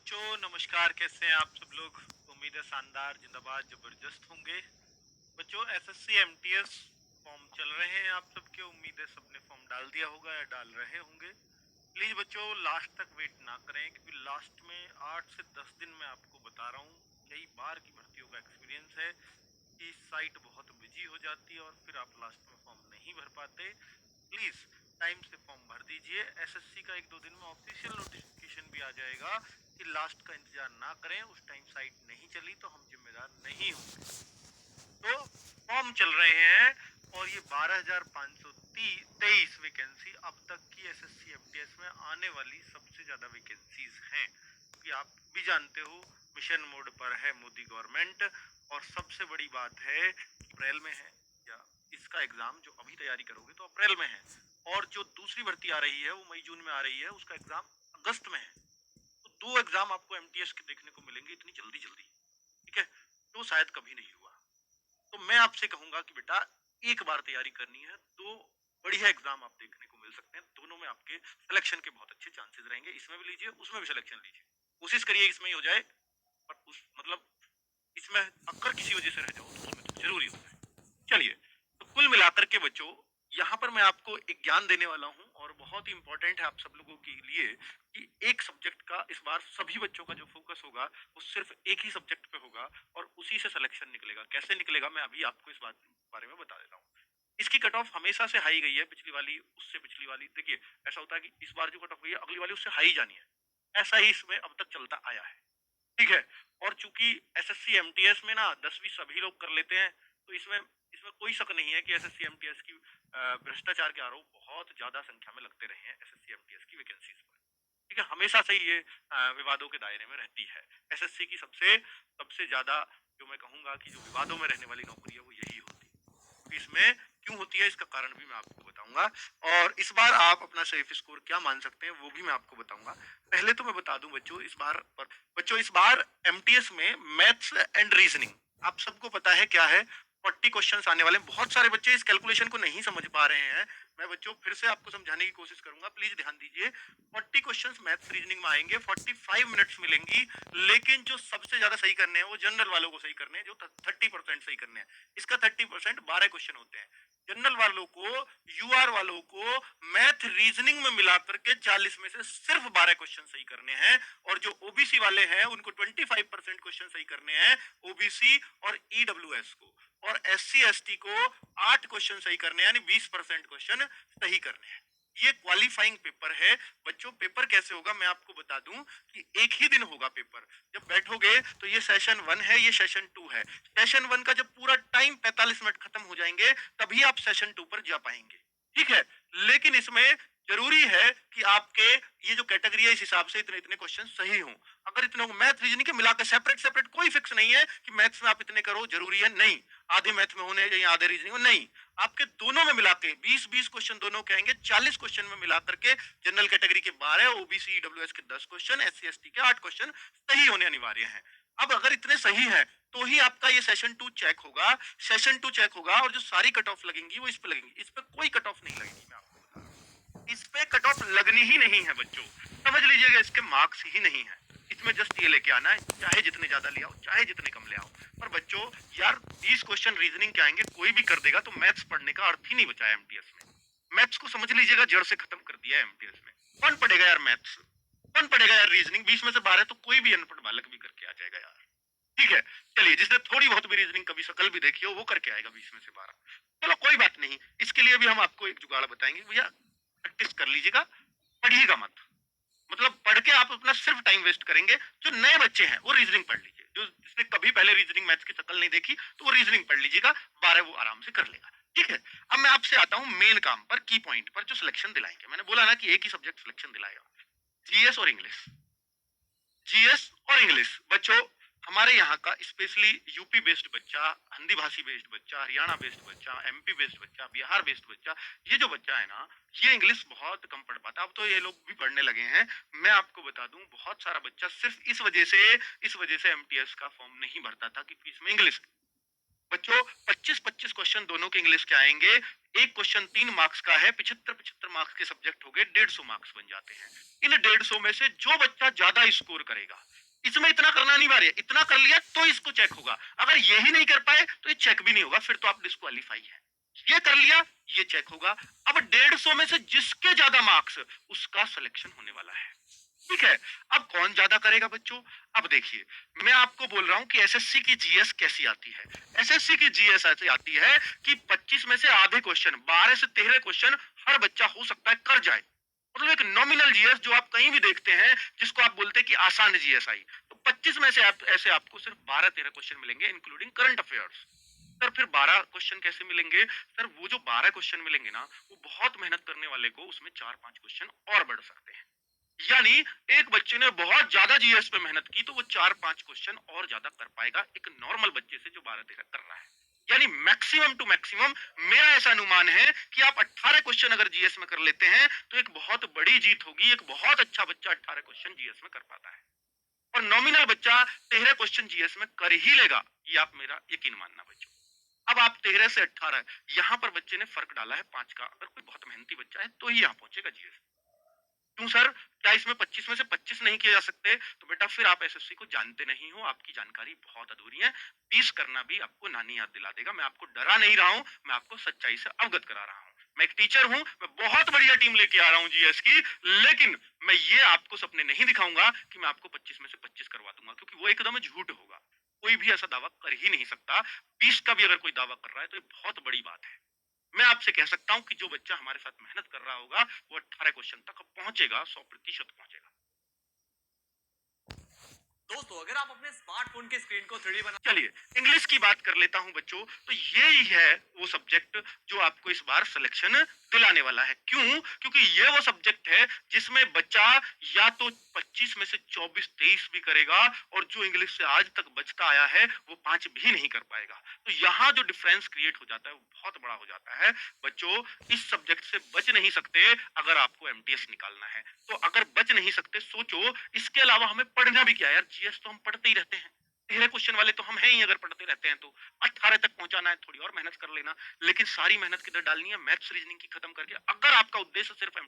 बच्चों नमस्कार। कैसे हैं आप सब लोग? उम्मीद है शानदार, जिंदाबाद, जबरदस्त होंगे। बच्चों एसएससी एमटीएस फॉर्म चल रहे हैं आप सबके। उम्मीद है सबने फॉर्म डाल दिया होगा या डाल रहे होंगे। प्लीज बच्चों लास्ट तक वेट ना करें, क्योंकि लास्ट में 8 से 10 दिन मैं आपको बता रहा हूँ, कई बार की भर्तियों का एक्सपीरियंस है कि साइट बहुत बिजी हो जाती है और फिर आप लास्ट में फॉर्म नहीं भर पाते। प्लीज टाइम से फॉर्म भर दीजिए। एसएससी का 1-2 दिन में ऑफिशियल नोटिफिकेशन भी आ जाएगा कि लास्ट का इंतजार ना करें। उस टाइम साइट नहीं चली तो हम जिम्मेदार नहीं होंगे। तो फॉर्म चल रहे हैं और ये 12,523 वैकेंसी अब तक की एसएससी एमटीएस में आने वाली सबसे ज्यादा वैकेंसीज हैं, क्योंकि आप भी जानते हो मिशन मोड पर है मोदी गवर्नमेंट। और सबसे बड़ी बात है अप्रैल में है, या इसका एग्जाम जो अभी तैयारी करोगे तो अप्रैल में है, और जो दूसरी भर्ती आ रही है वो मई जून में आ रही है, उसका एग्जाम अगस्त में है। तो 2 एग्जाम आपको एमटीएस के देखने को मिलेंगे इतनी जल्दी जल्दी। ठीक है, तो शायद कभी नहीं हुआ। तो मैं आपसे कहूंगा कि बेटा एक बार तैयारी करनी है तो बढ़िया एग्जाम आप देखने को मिल सकते हैं। दोनों में आपके सिलेक्शन के बहुत अच्छे चांसेस रहेंगे। इसमें भी लीजिए, उसमें भी सिलेक्शन लीजिए, कोशिश करिए इसमें ही हो जाए। पर उस मतलब इसमें अगर किसी वजह से रह जाओ तो उसमें तो जरूरी हो जाए। चलिए, तो कुल मिलाकर के बच्चों यहाँ पर मैं आपको एक ज्ञान देने वाला हूँ और बहुत ही इंपॉर्टेंट है आप सब लोगों के लिए कि एक सब्जेक्ट का इस बार सभी बच्चों का जो फोकस होगा वो सिर्फ एक ही सब्जेक्ट पे होगा और उसी से सिलेक्शन निकलेगा। कैसे निकलेगा मैं अभी आपको इस बात बारे में बता देता हूँ। इसकी कट ऑफ हमेशा से हाई गई है, पिछली वाली उससे पिछली वाली। देखिए ऐसा होता है कि इस बार जो कट ऑफ गई है अगली वाली उससे हाई जानी है, ऐसा ही इसमें अब तक चलता आया है। ठीक है, और चूंकि एसएससी एमटीएस में ना 10वीं सभी लोग कर लेते हैं, तो इसमें इसमें कोई शक नहीं है कि एसएससी एमटीएस की भ्रष्टाचार के आरोप बहुत ज्यादा संख्या में लगते रहे हैं एसएससी एमटीएस की वैकेंसीज पर। ठीक है, हमेशा से ये विवादों के दायरे में रहती है। एसएससी की सबसे सबसे ज्यादा जो मैं कहूंगा कि जो विवादों में रहने वाली नौकरी है वो यही होती है। तो इसमें क्यों होती है इसका कारण भी मैं आपको बताऊंगा, और इस बार आप अपना सेफ स्कोर क्या मान सकते हैं वो भी मैं आपको बताऊंगा। पहले तो मैं बता दूं बच्चों इस बार पर, बच्चों इस बार एमटीएस में मैथ्स एंड रीजनिंग आप सबको पता है क्या है। 40 क्वेश्चंस आने वाले हैं। बहुत सारे बच्चे इस कैलकुलेशन को नहीं समझ पा रहे हैं। मैं बच्चों फिर से आपको समझाने की कोशिश करूंगा, प्लीज ध्यान दीजिए। 40 क्वेश्चंस मैथ्स रीजनिंग में आएंगे, 45 मिनट्स मिलेंगी। लेकिन जो सबसे ज्यादा सही करने हैं वो जनरल वालों को सही करने हैं, जो 30% सही करने हैं। इसका 30% 12 क्वेश्चन होते हैं। जनरल वालों को, यूआर वालों को मैथ रीजनिंग में मिलाकर के 40 में से सिर्फ 12 क्वेश्चन सही करने हैं, और जो ओबीसी वाले हैं उनको 25% क्वेश्चन सही करने हैं, ओबीसी और ईडब्ल्यूएस को। और एससी एसटी को 8 क्वेश्चन सही करने हैं, यानी 20% क्वेश्चन सही करने हैं। ये क्वालिफाइंग पेपर है। बच्चों पेपर कैसे होगा मैं आपको बता दूं कि एक ही दिन होगा पेपर। जब बैठोगे तो ये सेशन 1 है, ये सेशन 2 है। सेशन 1 का जब पूरा टाइम 45 मिनट खत्म हो जाएंगे तभी आप सेशन 2 पर जा पाएंगे। ठीक है, लेकिन इसमें जरूरी है कि आपके ये जो कैटेगरी है इस हिसाब से इतने इतने क्वेश्चन सही हों। अगर इतने मैथ रीजनिंग के मिलाकर सेपरेट सेपरेट कोई फिक्स नहीं है कि मैथ्स में आप इतने करो, जरूरी है नहीं। आधे मैथ में होने या आधे रीजनिंग में नहीं, आपके दोनों में मिला के 20-20 क्वेश्चन दोनों के आएंगे। 40 क्वेश्चन में मिला करके जनरल कैटेगरी के 12, ओबीसी ईडब्ल्यूएस के 10 क्वेश्चन, एससी एसटी के 8 क्वेश्चन सही होने अनिवार्य है। अब अगर इतने सही है तो ही आपका ये सेशन 2 चेक होगा। सेशन 2 चेक होगा और जो सारी कट ऑफ लगेंगी वो इस पे लगेंगी। इस पे कोई कट ऑफ नहीं लगेगी, मैं आपको बता रहा हूँ। इस पे कट ऑफ लगनी ही नहीं है बच्चों, समझ लीजिएगा, इसके मार्क्स ही नहीं है। इसमें जस्ट ये लेके आना है, चाहे जितने ज्यादा ले आओ चाहे जितने कम ले आओ। पर बच्चों यार 20 क्वेश्चन रीजनिंग के आएंगे, कोई भी कर देगा, तो मैथ्स पढ़ने का अर्थ ही नहीं बचा है एमटीएस में। मैथ्स को समझ लीजिएगा जड़ से खत्म कर दिया है एमटीएस में। कौन पढ़ेगा यार मैथ्स, कौन पढ़ेगा यार रीजनिंग? 20 में से 12 तो कोई भी अनपढ़ बालक भी करके आ जाएगा यार। ठीक है, चलिए जिसने थोड़ी बहुत भी रीजनिंग कभी शकल भी देखी हो वो करके आएगा 20 में से 12। चलो कोई बात नहीं, इसके लिए भी हम आपको एक जुगाड़ बताएंगे। भैया प्रैक्टिस कर लीजिएगा, पढ़िएगा मत। मतलब पढ़ के आप अपना सिर्फ टाइम वेस्ट करेंगे। जो नए बच्चे हैं वो रीजनिंग पढ़ लीजिए, जो जिसने कभी पहले रीजनिंग मैथ्स की शकल नहीं देखी तो वो रीजनिंग पढ़ लीजिएगा, 12 वो आराम से कर लेगा। ठीक है, अब मैं आपसे आता हूँ मेन काम पर, की पॉइंट पर, जो सिलेक्शन दिलाएंगे। मैंने बोला ना कि एक ही सब्जेक्ट सिलेक्शन दिलाएगा, जीएस और इंग्लिश। जीएस और इंग्लिश बच्चों हमारे यहाँ का स्पेशली यूपी बेस्ड बच्चा, हिंदी भाषी बेस्ड बच्चा, हरियाणा बेस्ड बच्चा, एमपी बेस्ड बच्चा, बिहार बेस्ड बच्चा, ये जो बच्चा है ना ये इंग्लिश बहुत कम पढ़ पाता। अब तो ये लोग भी पढ़ने लगे हैं। मैं आपको बता दूं बहुत सारा बच्चा सिर्फ इस वजह से एमटीएस का फॉर्म नहीं भरता था क्योंकि इसमें इंग्लिश। बच्चों 25-25 क्वेश्चन दोनों के इंग्लिश के आएंगे। एक क्वेश्चन 3 मार्क्स का है, 75-75 मार्क्स के सब्जेक्ट हो गए, 150 मार्क्स बन जाते हैं। इन 150 में से जो बच्चा ज्यादा स्कोर करेगा, इसमें इतना करना अनिवार्य है, इतना कर लिया तो इसको चेक होगा, अगर यही नहीं कर पाए तो ये चेक भी नहीं होगा, फिर तो आप डिस्क्वालीफाई है। ये कर लिया, ये चेक होगा। अब 150 में से जिसके ज्यादा मार्क्स, उसका सिलेक्शन होने वाला है। ठीक है। अब कौन ज्यादा करेगा बच्चों? अब देखिए, मैं आपको बोल रहा हूं कि एसएससी की जीएस कैसी आती है। एसएससी की जीएस ऐसी आती है कि 25 में से आधे क्वेश्चन, 12 से 13 क्वेश्चन हर बच्चा हो सकता है कर जाए। मतलब एक नॉमिनल जीएस जो आप कहीं भी देखते हैं, जिसको आप बोलते हैं कि आसान जीएस आई, तो 25 में से आप ऐसे आपको सिर्फ 12-13 क्वेश्चन मिलेंगे, इंक्लूडिंग करंट अफेयर्स। सर फिर 12 क्वेश्चन कैसे मिलेंगे? सर वो जो 12 क्वेश्चन मिलेंगे ना, वो बहुत मेहनत करने वाले को उसमें 4-5 क्वेश्चन और बढ़ सकते हैं। यानी एक बच्चे ने बहुत ज्यादा जीएस पे मेहनत की तो वो 4-5 क्वेश्चन और ज्यादा कर पाएगा एक नॉर्मल बच्चे से जो 12-13 कर रहा है। यानी मैक्सिमम टू मैक्सिमम मेरा ऐसा अनुमान है कि आप 18 क्वेश्चन अगर जीएस में कर लेते हैं तो एक बहुत बड़ी जीत होगी। एक बहुत अच्छा बच्चा 18 क्वेश्चन जीएस में कर पाता है, और नॉमिनल बच्चा 13 क्वेश्चन जीएस में कर ही लेगा, ये आप मेरा यकीन मानना बच्चों। अब आप 13 से 18, यहाँ पर बच्चे ने फर्क डाला है 5 का। अगर कोई बहुत मेहनती बच्चा है तो ही यहाँ पहुंचेगा जीएस। क्यों सर, क्या इसमें 25 में से 25 नहीं किए जा सकते? तो बेटा फिर आप एसएससी को जानते नहीं हो, आपकी जानकारी बहुत अधूरी है। 20 करना भी आपको नानी याद दिला देगा। मैं आपको डरा नहीं रहा हूं, मैं आपको सच्चाई से अवगत करा रहा हूं। मैं एक टीचर हूं, मैं बहुत बढ़िया टीम लेके आ रहा हूं जीएस की, लेकिन मैं ये आपको सपने नहीं दिखाऊंगा कि मैं आपको 25 में से 25 करवा दूंगा, क्योंकि वो एकदम झूठ होगा। कोई भी ऐसा दावा कर ही नहीं सकता। 20 का भी अगर कोई दावा कर रहा है तो ये बहुत बड़ी बात है। मैं आपसे कह सकता हूं कि जो बच्चा हमारे साथ मेहनत कर रहा होगा वो 18 क्वेश्चन तक पहुंचेगा, 100% पहुंचेगा। दोस्तों, अगर आप अपने स्मार्टफोन के स्क्रीन को 3D बना, चलिए इंग्लिश की बात कर लेता हूं बच्चों। तो ये ही है वो सब्जेक्ट जो आपको इस बार सिलेक्शन दिलाने वाला है। क्यों? क्योंकि ये वो सब्जेक्ट है जिसमें बच्चा या तो 25 में से 24-23 भी करेगा, और जो इंग्लिश से आज तक बचता आया है वो 5 भी नहीं कर पाएगा। तो यहाँ जो डिफरेंस क्रिएट हो जाता है वो बहुत बड़ा हो जाता है। बच्चों इस सब्जेक्ट से बच नहीं सकते अगर आपको एमटीएस निकालना है। तो अगर बच नहीं सकते, सोचो इसके अलावा हमें पढ़ना भी क्या है यार। जीएस तो हम पढ़ते ही रहते हैं, 13 क्वेश्चन वाले तो हम हैं ही। अगर पढ़ते रहते हैं तो 18 तक पहुंचाना है, थोड़ी और मेहनत कर लेना। लेकिन सारी मेहनत किधर डालनी है? मैथ्स रीजनिंग की खत्म करके। अगर आपका उद्देश्य सिर्फ